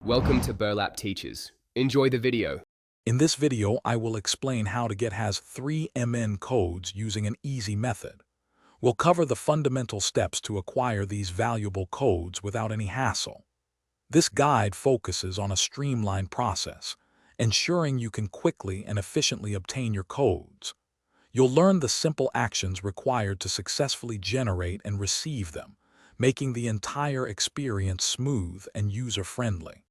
Welcome to Burlap Teachers. Enjoy the video. In this video, I will explain how to get HAZ3MN codes using an easy method. We'll cover the fundamental steps to acquire these valuable codes without any hassle. This guide focuses on a streamlined process, ensuring you can quickly and efficiently obtain your codes. You'll learn the simple actions required to successfully generate and receive them, making the entire experience smooth and user-friendly.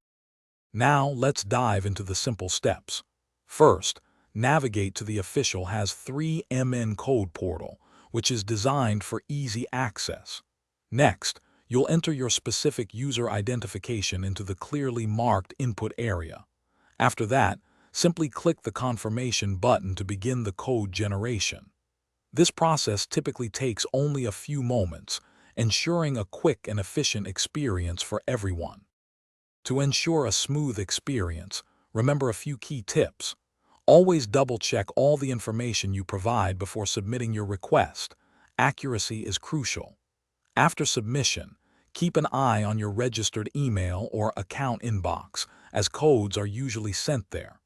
Now, let's dive into the simple steps. First, navigate to the official HAZ3MN code portal, which is designed for easy access. Next, you'll enter your specific user identification into the clearly marked input area. After that, simply click the confirmation button to begin the code generation. This process typically takes only a few moments, ensuring a quick and efficient experience for everyone. To ensure a smooth experience, remember a few key tips. Always double-check all the information you provide before submitting your request. Accuracy is crucial. After submission, keep an eye on your registered email or account inbox, as codes are usually sent there.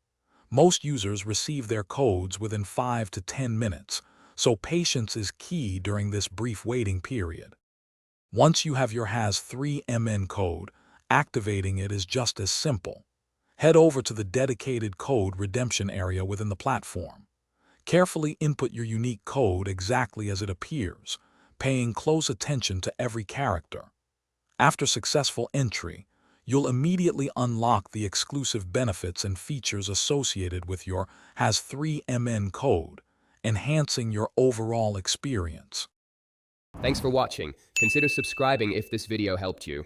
Most users receive their codes within 5 to 10 minutes, so patience is key during this brief waiting period. Once you have your HAZ3MN code, activating it is just as simple. Head over to the dedicated code redemption area within the platform. Carefully input your unique code exactly as it appears, paying close attention to every character. After successful entry, you'll immediately unlock the exclusive benefits and features associated with your HAZ3MN code, enhancing your overall experience. Thanks for watching. Consider subscribing if this video helped you.